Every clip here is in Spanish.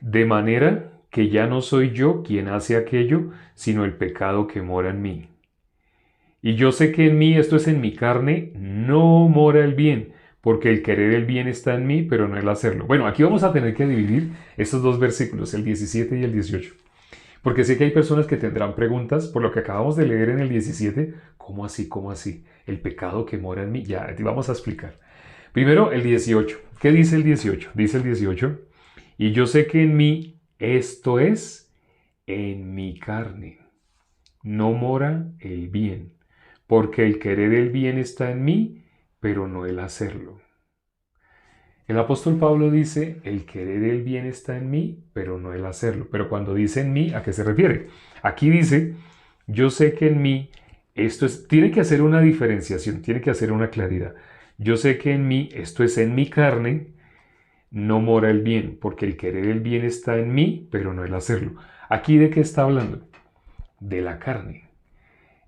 De manera que ya no soy yo quien hace aquello, sino el pecado que mora en mí. Y yo sé que en mí, esto es en mi carne, no mora el bien, porque el querer el bien está en mí, pero no el hacerlo. Bueno, aquí vamos a tener que dividir estos dos versículos, el 17 y el 18. Porque sé que hay personas que tendrán preguntas por lo que acabamos de leer en el 17. ¿Cómo así? ¿Cómo así? El pecado que mora en mí. Ya, te vamos a explicar. Primero, el 18. ¿Qué dice el 18? Dice el 18. Y yo sé que en mí, esto es, en mi carne, no mora el bien, porque el querer el bien está en mí, pero no el hacerlo. El apóstol Pablo dice, el querer el bien está en mí, pero no el hacerlo. Pero cuando dice en mí, ¿a qué se refiere? Aquí dice, yo sé que en mí, esto es, tiene que hacer una diferenciación, tiene que hacer una claridad. Yo sé que en mí, esto es en mi carne, no mora el bien, porque el querer el bien está en mí, pero no el hacerlo. ¿Aquí de qué está hablando? De la carne.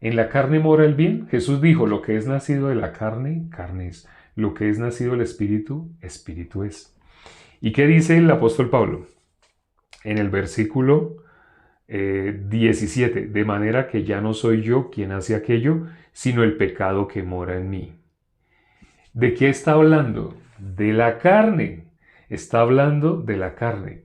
¿En la carne mora el bien? Jesús dijo, lo que es nacido de la carne, carne es. Lo que es nacido del espíritu, espíritu es. ¿Y qué dice el apóstol Pablo? En el versículo 17, de manera que ya no soy yo quien hace aquello, sino el pecado que mora en mí. ¿De qué está hablando? De la carne. Está hablando de la carne.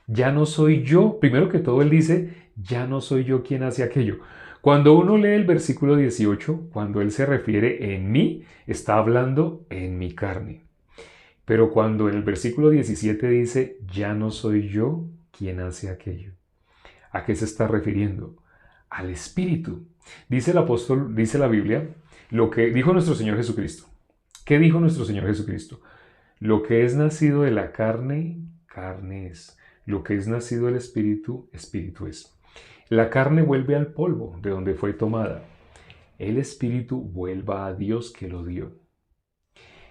Ya no soy yo. Primero que todo, él dice, ya no soy yo quien hace aquello. Cuando uno lee el versículo 18, cuando él se refiere en mí, está hablando en mi carne. Pero cuando en el versículo 17 dice, ya no soy yo quien hace aquello. ¿A qué se está refiriendo? Al Espíritu. Dice el apóstol, dice la Biblia, lo que dijo nuestro Señor Jesucristo. ¿Qué dijo nuestro Señor Jesucristo? Lo que es nacido de la carne, carne es. Lo que es nacido del Espíritu, Espíritu es. La carne vuelve al polvo de donde fue tomada. El Espíritu vuelva a Dios que lo dio.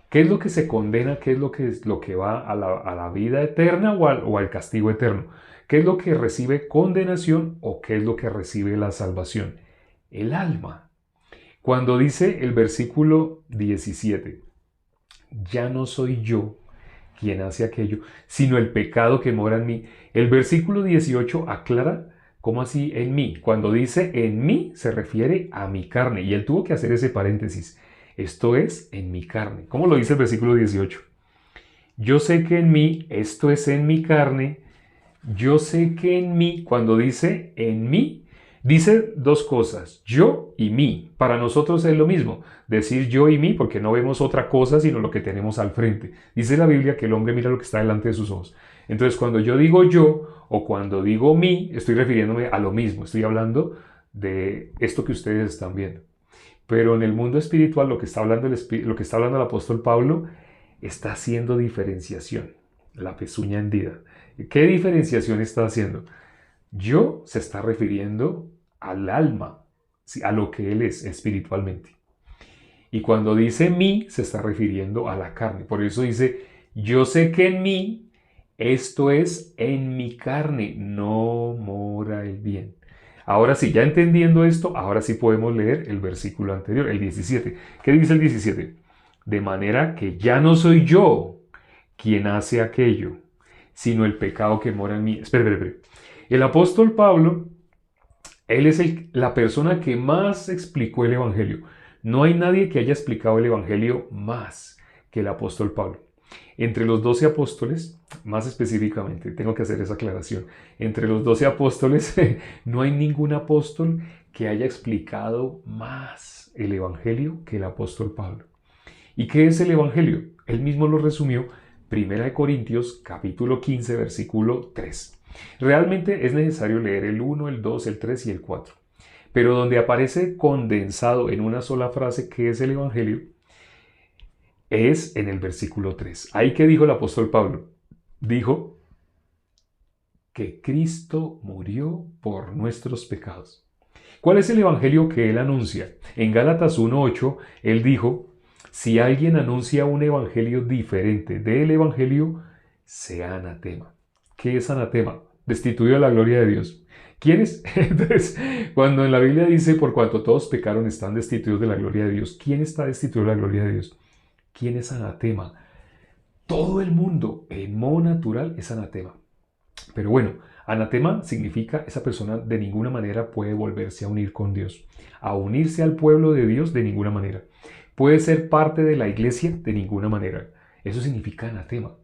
¿Qué es lo que se condena? ¿Qué es lo que va a la vida eterna o al castigo eterno? ¿Qué es lo que recibe condenación o qué es lo que recibe la salvación? El alma. Cuando dice el versículo 17, ya no soy yo quien hace aquello, sino el pecado que mora en mí. El versículo 18 aclara cómo así en mí. Cuando dice en mí se refiere a mi carne y él tuvo que hacer ese paréntesis. Esto es en mi carne. ¿Cómo lo dice el versículo 18? Yo sé que en mí, esto es en mi carne, yo sé que en mí, cuando dice en mí, dice dos cosas, yo y mí. Para nosotros es lo mismo, decir yo y mí porque no vemos otra cosa sino lo que tenemos al frente. Dice la Biblia que el hombre mira lo que está delante de sus ojos. Entonces cuando yo digo yo o cuando digo mí, estoy refiriéndome a lo mismo, estoy hablando de esto que ustedes están viendo. Pero en el mundo espiritual lo que está hablando lo que está hablando el apóstol Pablo está haciendo diferenciación, la pezuña hendida. ¿Qué diferenciación está haciendo? Yo se está refiriendo al alma, a lo que él es espiritualmente. Y cuando dice mí, se está refiriendo a la carne. Por eso dice, yo sé que en mí, esto es, en mi carne, no mora el bien. Ahora sí, ya entendiendo esto, ahora sí podemos leer el versículo anterior, el 17. ¿Qué dice el 17? De manera que ya no soy yo quien hace aquello, sino el pecado que mora en mí. Espera. El apóstol Pablo, él es la persona que más explicó el Evangelio. No hay nadie que haya explicado el Evangelio más que el apóstol Pablo. Entre los 12 apóstoles, más específicamente, tengo que hacer esa aclaración, entre los 12 apóstoles no hay ningún apóstol que haya explicado más el Evangelio que el apóstol Pablo. ¿Y qué es el Evangelio? Él mismo lo resumió, 1 Corintios capítulo 15, versículo 3. Realmente es necesario leer el 1, el 2, el 3 y el 4. Pero donde aparece condensado en una sola frase qué es el Evangelio, es en el versículo 3. Ahí que dijo el apóstol Pablo. Dijo que Cristo murió por nuestros pecados. ¿Cuál es el evangelio que él anuncia? En Gálatas 1:8, él dijo, si alguien anuncia un evangelio diferente del evangelio, sea anatema. ¿Qué es anatema? Destituido de la gloria de Dios. ¿Quién es? Entonces, cuando en la Biblia dice, por cuanto todos pecaron, están destituidos de la gloria de Dios, ¿quién está destituido de la gloria de Dios? ¿Quién es anatema? Todo el mundo en modo natural es anatema. Pero bueno, anatema significa esa persona de ninguna manera puede volverse a unir con Dios. A unirse al pueblo de Dios de ninguna manera. Puede ser parte de la iglesia de ninguna manera. Eso significa anatema.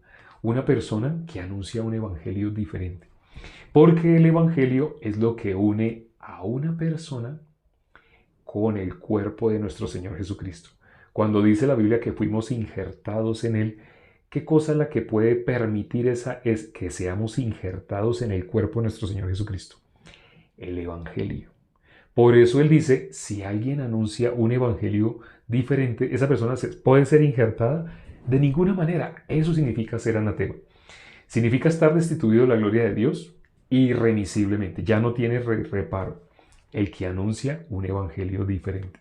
Una persona que anuncia un evangelio diferente. Porque el evangelio es lo que une a una persona con el cuerpo de nuestro Señor Jesucristo. Cuando dice la Biblia que fuimos injertados en Él, ¿qué cosa es la que puede permitir es que seamos injertados en el cuerpo de nuestro Señor Jesucristo? El Evangelio. Por eso Él dice, si alguien anuncia un Evangelio diferente, esa persona puede ser injertada de ninguna manera. Eso significa ser anatema. Significa estar destituido de la gloria de Dios irremisiblemente. Ya no tiene reparo el que anuncia un Evangelio diferente.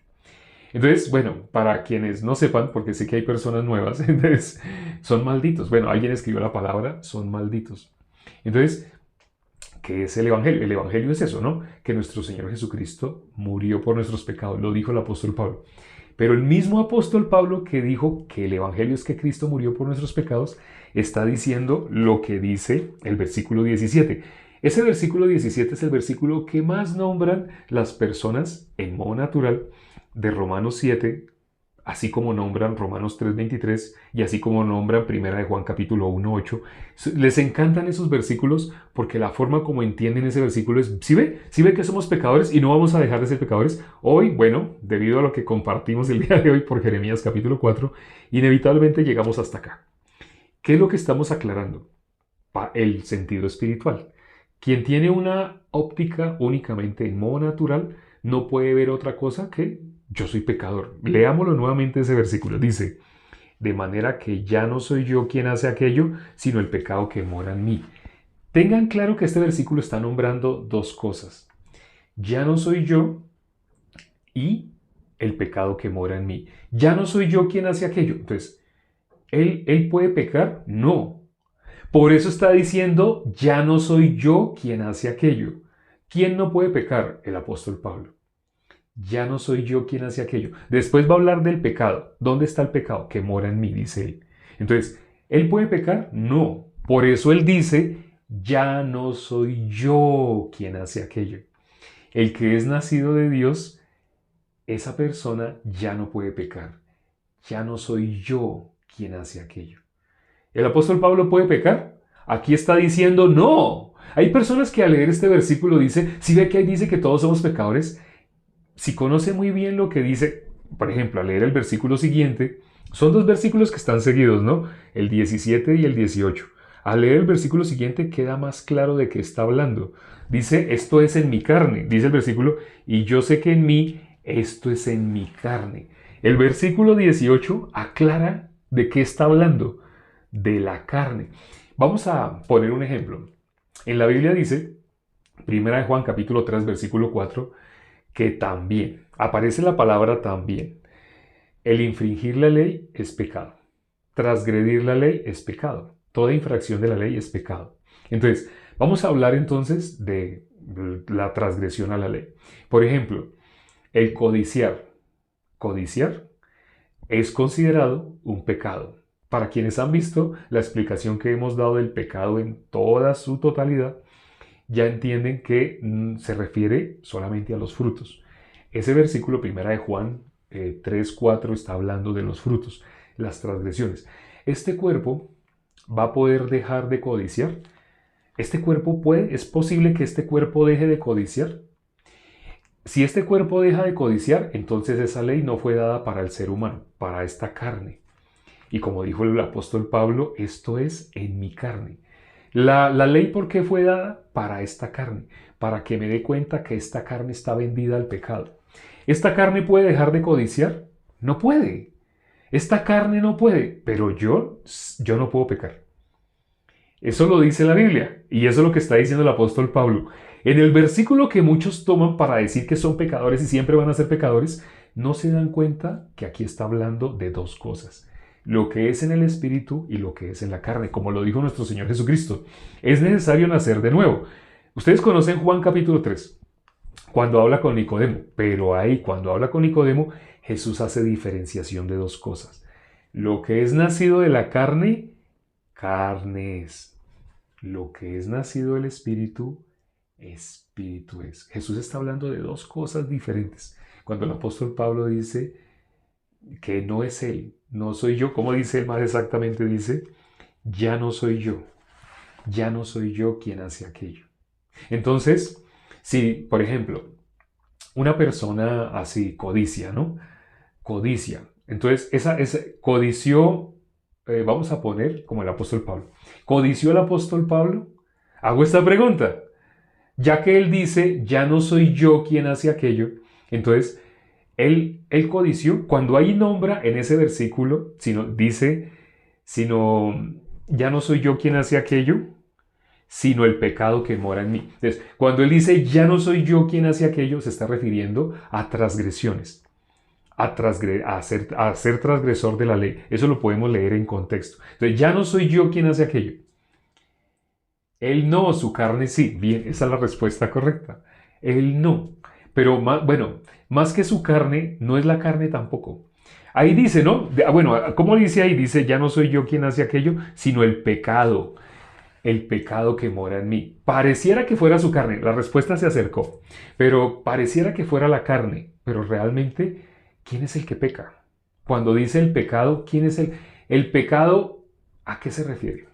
Entonces, bueno, para quienes no sepan, porque sé que hay personas nuevas, entonces son malditos. Bueno, alguien escribió la palabra, son malditos. Entonces, ¿qué es el Evangelio? El Evangelio es eso, ¿no? Que nuestro Señor Jesucristo murió por nuestros pecados, lo dijo el apóstol Pablo. Pero el mismo apóstol Pablo que dijo que el Evangelio es que Cristo murió por nuestros pecados, está diciendo lo que dice el versículo 17. Ese versículo 17 es el versículo que más nombran las personas en modo natural de Romanos 7, así como nombran Romanos 3:23 y así como nombran Primera de Juan capítulo 1:8. Les encantan esos versículos porque la forma como entienden ese versículo es, ¿sí ve? ¿Sí ve que somos pecadores y no vamos a dejar de ser pecadores? Hoy, bueno, debido a lo que compartimos el día de hoy por Jeremías capítulo 4, inevitablemente llegamos hasta acá. ¿Qué es lo que estamos aclarando? El sentido espiritual. Quien tiene una óptica únicamente en modo natural no puede ver otra cosa que yo soy pecador. Leámoslo nuevamente ese versículo. Dice, de manera que ya no soy yo quien hace aquello, sino el pecado que mora en mí. Tengan claro que este versículo está nombrando dos cosas. Ya no soy yo y el pecado que mora en mí. Ya no soy yo quien hace aquello. Entonces, ¿él puede pecar? No. Por eso está diciendo, ya no soy yo quien hace aquello. ¿Quién no puede pecar? El apóstol Pablo. Ya no soy yo quien hace aquello. Después va a hablar del pecado. ¿Dónde está el pecado? Que mora en mí, dice él. Entonces, ¿él puede pecar? No. Por eso él dice, ya no soy yo quien hace aquello. El que es nacido de Dios, esa persona ya no puede pecar. Ya no soy yo quien hace aquello. ¿El apóstol Pablo puede pecar? Aquí está diciendo no. Hay personas que al leer este versículo dice, si ve que ahí dice que todos somos pecadores, si conoce muy bien lo que dice, por ejemplo, al leer el versículo siguiente, son dos versículos que están seguidos, ¿no? El 17 y el 18. Al leer el versículo siguiente queda más claro de qué está hablando. Dice, esto es en mi carne, dice el versículo, y yo sé que en mí, esto es en mi carne. El versículo 18 aclara de qué está hablando, de la carne. Vamos a poner un ejemplo. En la Biblia dice, Primera de Juan capítulo 3, versículo 4, que también, aparece la palabra también. El infringir la ley es pecado. Transgredir la ley es pecado. Toda infracción de la ley es pecado. Entonces, vamos a hablar entonces de la transgresión a la ley. Por ejemplo, el codiciar. Codiciar es considerado un pecado. Para quienes han visto la explicación que hemos dado del pecado en toda su totalidad, ya entienden que se refiere solamente a los frutos. Ese versículo, Primera de Juan 3:4, está hablando de los frutos, las transgresiones. Este cuerpo va a poder dejar de codiciar. ¿Es posible que este cuerpo deje de codiciar? Si este cuerpo deja de codiciar, entonces esa ley no fue dada para el ser humano, para esta carne. Y como dijo el apóstol Pablo, esto es en mi carne. La ley, ¿por qué fue dada? Para esta carne, para que me dé cuenta que esta carne está vendida al pecado. ¿Esta carne puede dejar de codiciar? No puede. Esta carne no puede, pero yo no puedo pecar. Eso lo dice la Biblia y eso es lo que está diciendo el apóstol Pablo. En el versículo que muchos toman para decir que son pecadores y siempre van a ser pecadores, no se dan cuenta que aquí está hablando de dos cosas. Lo que es en el espíritu y lo que es en la carne, como lo dijo nuestro Señor Jesucristo. Es necesario nacer de nuevo. Ustedes conocen Juan capítulo 3, cuando habla con Nicodemo, pero ahí cuando habla con Nicodemo, Jesús hace diferenciación de dos cosas. Lo que es nacido de la carne, carne es. Lo que es nacido del Espíritu, Espíritu es. Jesús está hablando de dos cosas diferentes. Cuando el apóstol Pablo dice que no es Él, no soy yo, ¿cómo dice él más exactamente? Dice, ya no soy yo quien hace aquello. Entonces, si, por ejemplo, una persona así codicia, ¿no? Codicia. Entonces, esa codició, vamos a poner como el apóstol Pablo. ¿Codició el apóstol Pablo? Hago esta pregunta. Ya que él dice, ya no soy yo quien hace aquello, entonces él codició. Cuando ahí nombra en ese versículo, sino ya no soy yo quien hace aquello, sino el pecado que mora en mí. Entonces, cuando él dice, ya no soy yo quien hace aquello, se está refiriendo a transgresiones, a ser transgresor de la ley. Eso lo podemos leer en contexto. Entonces, ya no soy yo quien hace aquello. Él no, su carne sí. Bien, esa es la respuesta correcta. Él no. Pero más que su carne, no es la carne tampoco. Ahí dice, ¿no? Bueno, ¿cómo dice ahí? Dice, ya no soy yo quien hace aquello, sino el pecado que mora en mí. Pareciera que fuera su carne, la respuesta se acercó, pero pareciera que fuera la carne, pero realmente, ¿quién es el que peca? Cuando dice el pecado, ¿quién es el pecado? ¿A qué se refiere?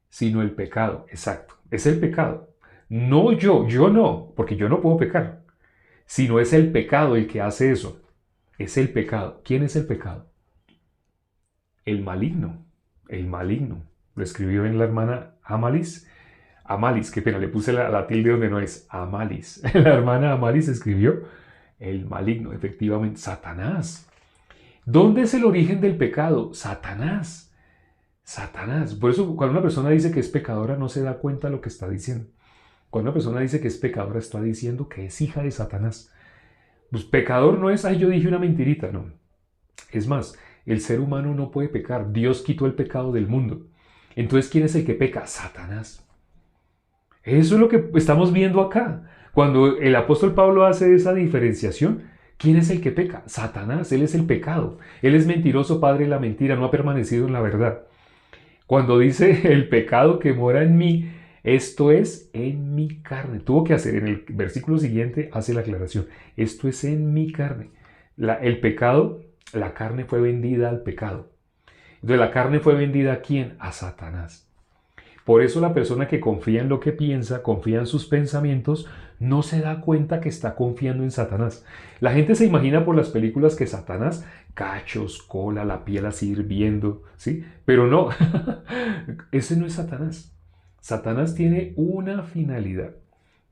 Sino el pecado, exacto, es el pecado. No yo no, porque yo no puedo pecar, sino es el pecado el que hace eso. Es el pecado. ¿Quién es el pecado? El maligno, el maligno. Lo escribió en la hermana Amalis. Amalis, qué pena, le puse la tilde donde no es. Amalis. La hermana Amalis escribió el maligno, efectivamente, Satanás. ¿Dónde es el origen del pecado? Satanás. Satanás. Por eso cuando una persona dice que es pecadora no se da cuenta de lo que está diciendo. Cuando una persona dice que es pecadora está diciendo que es hija de Satanás. Pues pecador no es, ay, yo dije una mentirita, no. Es más, el ser humano no puede pecar. Dios quitó el pecado del mundo. Entonces, ¿quién es el que peca? Satanás. Eso es lo que estamos viendo acá. Cuando el apóstol Pablo hace esa diferenciación, ¿quién es el que peca? Satanás, él es el pecado. Él es mentiroso, padre de la mentira, no ha permanecido en la verdad. Cuando dice el pecado que mora en mí, esto es en mi carne. Tuvo que hacer, en el versículo siguiente hace la aclaración. Esto es en mi carne. El pecado, la carne fue vendida al pecado. Entonces la carne fue vendida ¿a quién? A Satanás. Por eso la persona que confía en lo que piensa, confía en sus pensamientos, no se da cuenta que está confiando en Satanás. La gente se imagina por las películas que Satanás, cachos, cola, la piel así hirviendo, ¿sí? Pero no, ese no es Satanás. Satanás tiene una finalidad,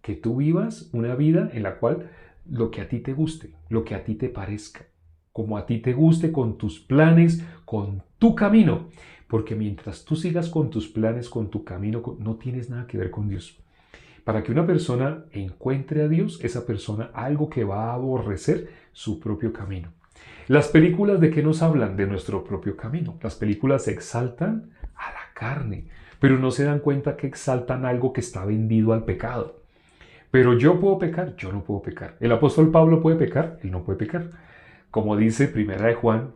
que tú vivas una vida en la cual lo que a ti te guste, lo que a ti te parezca, como a ti te guste, con tus planes, con tu camino. Porque mientras tú sigas con tus planes, con tu camino, no tienes nada que ver con Dios. Para que una persona encuentre a Dios, esa persona algo que va a aborrecer su propio camino. Las películas ¿de qué nos hablan? De nuestro propio camino. Las películas exaltan a la carne, pero no se dan cuenta que exaltan algo que está vendido al pecado. Pero yo puedo pecar, yo no puedo pecar. El apóstol Pablo puede pecar, él no puede pecar. Como dice Primera de Juan,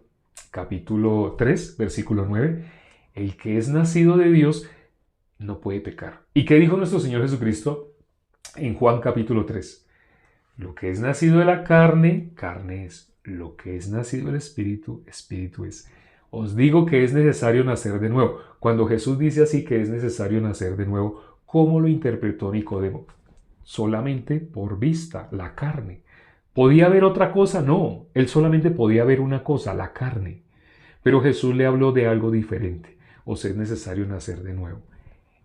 capítulo 3, versículo 9, el que es nacido de Dios no puede pecar. ¿Y qué dijo nuestro Señor Jesucristo en Juan capítulo 3? Lo que es nacido de la carne, carne es. Lo que es nacido del Espíritu, Espíritu es. Os digo que es necesario nacer de nuevo. Cuando Jesús dice así que es necesario nacer de nuevo, ¿cómo lo interpretó Nicodemo? Solamente por vista, la carne. ¿Podía haber otra cosa? No, él solamente podía ver una cosa, la carne. Pero Jesús le habló de algo diferente. Os es necesario nacer de nuevo.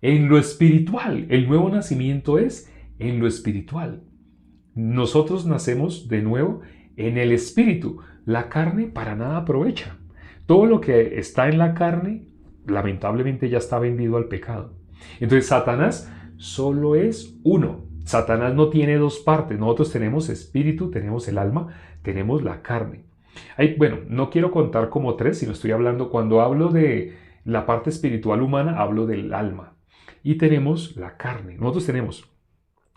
En lo espiritual, el nuevo nacimiento es en lo espiritual. Nosotros nacemos de nuevo en el espíritu. La carne para nada aprovecha. Todo lo que está en la carne, lamentablemente ya está vendido al pecado. Entonces Satanás solo es uno. Satanás no tiene dos partes. Nosotros tenemos espíritu, tenemos el alma, tenemos la carne. Bueno, no quiero contar como tres, sino estoy hablando, cuando hablo de la parte espiritual humana, hablo del alma. Y tenemos la carne. Nosotros tenemos.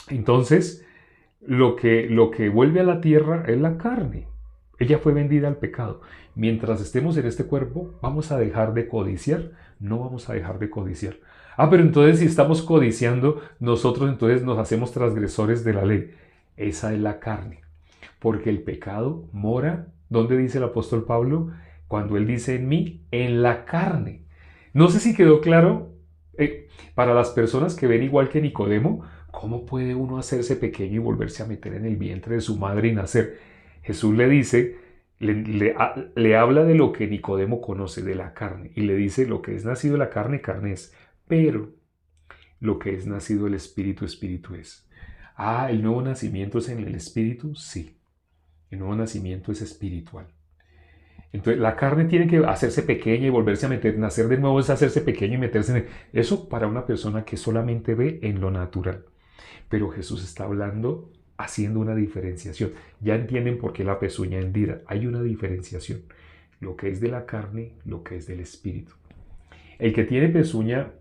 Entonces, lo que vuelve a la tierra es la carne. Ella fue vendida al pecado. Mientras estemos en este cuerpo, vamos a dejar de codiciar no vamos a dejar de codiciar. Ah, pero entonces si estamos codiciando, nosotros entonces nos hacemos transgresores de la ley. Esa es la carne, porque el pecado mora, ¿dónde dice el apóstol Pablo? Cuando él dice en mí, en la carne. No sé si quedó claro, para las personas que ven igual que Nicodemo, ¿cómo puede uno hacerse pequeño y volverse a meter en el vientre de su madre y nacer? Jesús le dice, le habla de lo que Nicodemo conoce, de la carne, y le dice, lo que es nacido de la carne, carne es, pero lo que es nacido del espíritu, espíritu es. Ah, ¿el nuevo nacimiento es en el espíritu? Sí, el nuevo nacimiento es espiritual. Entonces, la carne tiene que hacerse pequeña y volverse a meter, nacer de nuevo es hacerse pequeño y meterse en eso para una persona que solamente ve en lo natural. Pero Jesús está hablando, haciendo una diferenciación. Ya entienden por qué la pezuña hendida. Hay una diferenciación. Lo que es de la carne, lo que es del espíritu. El que tiene pezuña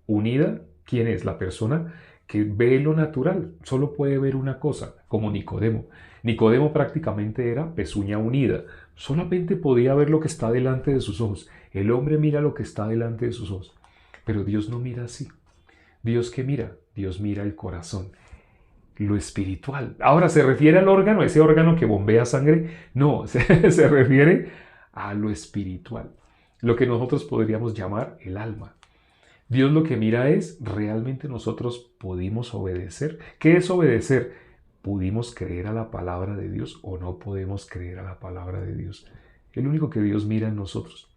unida, ¿quién es? La persona que ve lo natural, solo puede ver una cosa, como Nicodemo. Nicodemo prácticamente era pezuña unida, solamente podía ver lo que está delante de sus ojos. El hombre mira lo que está delante de sus ojos, pero Dios no mira así. ¿Dios qué mira? Dios mira el corazón, lo espiritual. Ahora, ¿se refiere al órgano, ese órgano que bombea sangre? No, se refiere a lo espiritual, lo que nosotros podríamos llamar el alma. Dios lo que mira es, ¿realmente nosotros pudimos obedecer? ¿Qué es obedecer? ¿Pudimos creer a la palabra de Dios o no podemos creer a la palabra de Dios? El único que Dios mira en nosotros.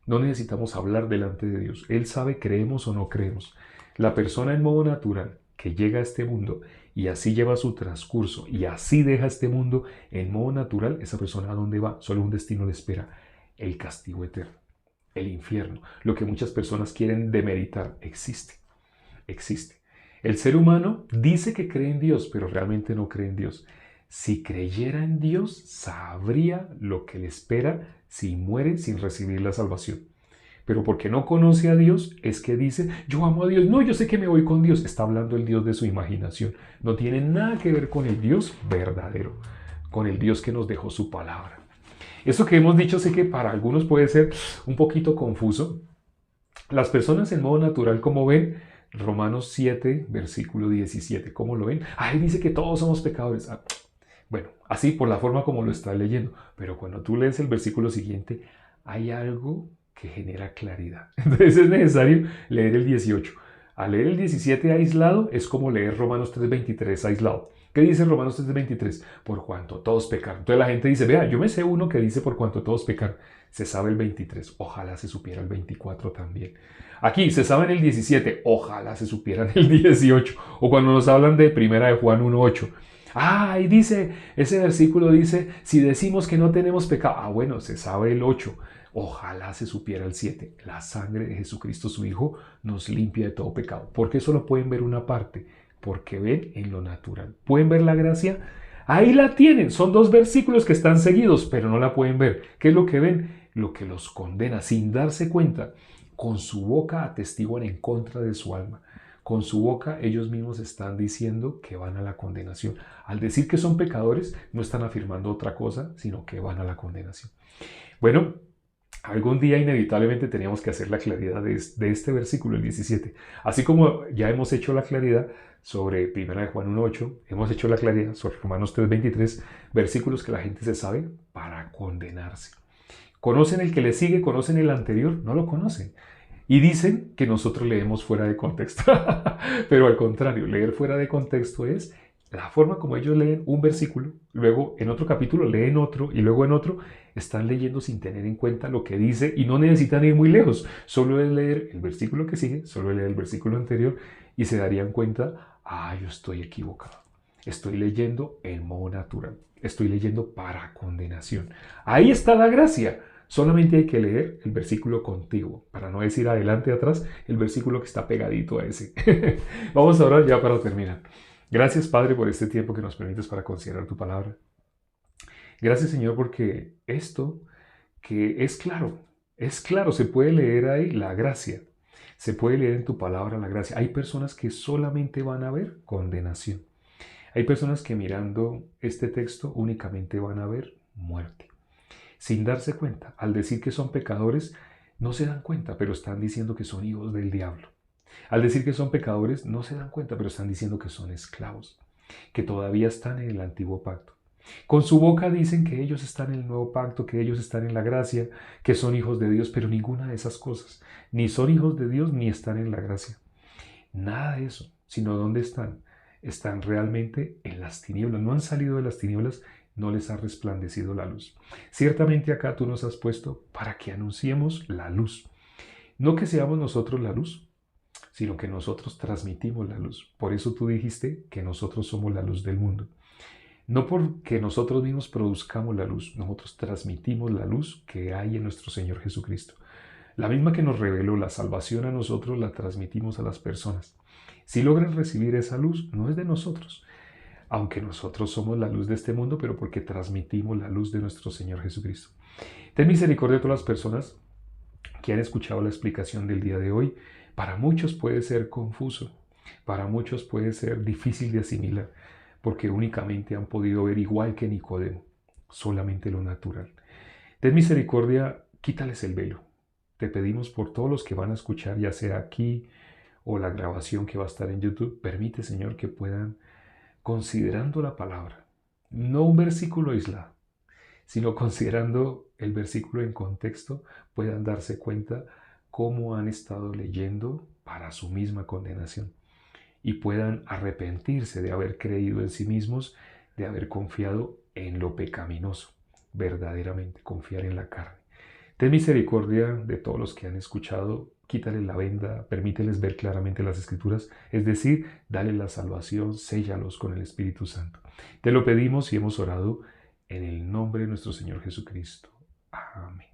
No necesitamos hablar delante de Dios. Él sabe creemos o no creemos. La persona en modo natural que llega a este mundo y así lleva su transcurso y así deja este mundo en modo natural, esa persona a dónde va, solo un destino le espera, el castigo eterno, el infierno. Lo que muchas personas quieren demeritar existe, existe. El ser humano dice que cree en Dios, pero realmente no cree en Dios. Si creyera en Dios, sabría lo que le espera si muere sin recibir la salvación. Pero porque no conoce a Dios, es que dice, yo amo a Dios. No, yo sé que me voy con Dios. Está hablando el Dios de su imaginación. No tiene nada que ver con el Dios verdadero, con el Dios que nos dejó su palabra. Eso que hemos dicho sé que para algunos puede ser un poquito confuso. Las personas en modo natural, ¿cómo ven? Romanos 7, versículo 17, ¿cómo lo ven? Ahí dice que todos somos pecadores. Bueno, así por la forma como lo está leyendo. Pero cuando tú lees el versículo siguiente, hay algo que genera claridad. Entonces es necesario leer el 18. Al leer el 17 aislado es como leer Romanos 3:23 aislado. ¿Qué dice Romanos 3:23? Por cuanto todos pecaron. Entonces la gente dice, vea, yo me sé uno que dice por cuanto todos pecaron. Se sabe el 23. Ojalá se supiera el 24 también. Aquí se sabe en el 17. Ojalá se supiera en el 18. O cuando nos hablan de primera de Juan 1:8. Ah, y dice, ese versículo dice, si decimos que no tenemos pecado. Ah, bueno, se sabe el 8. Ojalá se supiera el 7. La sangre de Jesucristo, su Hijo, nos limpia de todo pecado. ¿Por qué solo pueden ver una parte? Porque ven en lo natural. ¿Pueden ver la gracia? Ahí la tienen. Son dos versículos que están seguidos, pero no la pueden ver. ¿Qué es lo que ven? Lo que los condena sin darse cuenta. Con su boca atestiguan en contra de su alma. Con su boca ellos mismos están diciendo que van a la condenación. Al decir que son pecadores, no están afirmando otra cosa, sino que van a la condenación. Bueno, algún día inevitablemente teníamos que hacer la claridad de este versículo, el 17. Así como ya hemos hecho la claridad sobre 1 de Juan 1:8, hemos hecho la claridad sobre Romanos 3:23, versículos que la gente se sabe para condenarse. ¿Conocen el que le sigue? ¿Conocen el anterior? No lo conocen. Y dicen que nosotros leemos fuera de contexto. Pero al contrario, leer fuera de contexto es la forma como ellos leen un versículo, luego en otro capítulo leen otro y luego en otro están leyendo sin tener en cuenta lo que dice y no necesitan ir muy lejos. Solo es leer el versículo que sigue, solo es leer el versículo anterior y se darían cuenta, yo estoy equivocado. Estoy leyendo en modo natural. Estoy leyendo para condenación. Ahí está la gracia. Solamente hay que leer el versículo contiguo, para no decir adelante atrás, el versículo que está pegadito a ese. Vamos a orar ya para terminar. Gracias, Padre, por este tiempo que nos permites para considerar tu palabra. Gracias, Señor, porque esto que es claro, se puede leer ahí la gracia. Se puede leer en tu palabra la gracia. Hay personas que solamente van a ver condenación. Hay personas que mirando este texto únicamente van a ver muerte. Sin darse cuenta, al decir que son pecadores, No se dan cuenta, pero están diciendo que son hijos del diablo. Al decir que son pecadores, no se dan cuenta, pero están diciendo que son esclavos, que todavía están en el antiguo pacto. Con su boca dicen que ellos están en el nuevo pacto, que ellos están en la gracia, que son hijos de Dios, pero ninguna de esas cosas. Ni son hijos de Dios ni están en la gracia. Nada de eso, sino ¿dónde están? Están realmente en las tinieblas. No han salido de las tinieblas, no les ha resplandecido la luz. Ciertamente acá tú nos has puesto para que anunciemos la luz. No que seamos nosotros la luz, sino que nosotros transmitimos la luz. Por eso tú dijiste que nosotros somos la luz del mundo. No porque nosotros mismos produzcamos la luz, nosotros transmitimos la luz que hay en nuestro Señor Jesucristo. La misma que nos reveló la salvación a nosotros, la transmitimos a las personas. Si logran recibir esa luz, no es de nosotros, aunque nosotros somos la luz de este mundo, pero porque transmitimos la luz de nuestro Señor Jesucristo. Ten misericordia de todas las personas que han escuchado la explicación del día de hoy. Para muchos puede ser confuso, para muchos puede ser difícil de asimilar, porque únicamente han podido ver igual que Nicodemo, solamente lo natural. Ten misericordia, quítales el velo. Te pedimos por todos los que van a escuchar, ya sea aquí o la grabación que va a estar en YouTube, permite, Señor, que puedan, considerando la palabra, no un versículo aislado, sino considerando el versículo en contexto, puedan darse cuenta cómo han estado leyendo para su misma condenación y puedan arrepentirse de haber creído en sí mismos, de haber confiado en lo pecaminoso, verdaderamente confiar en la carne. Ten misericordia de todos los que han escuchado, quítales la venda, permíteles ver claramente las Escrituras, es decir, dale la salvación, séllalos con el Espíritu Santo. Te lo pedimos y hemos orado en el nombre de nuestro Señor Jesucristo. Amén.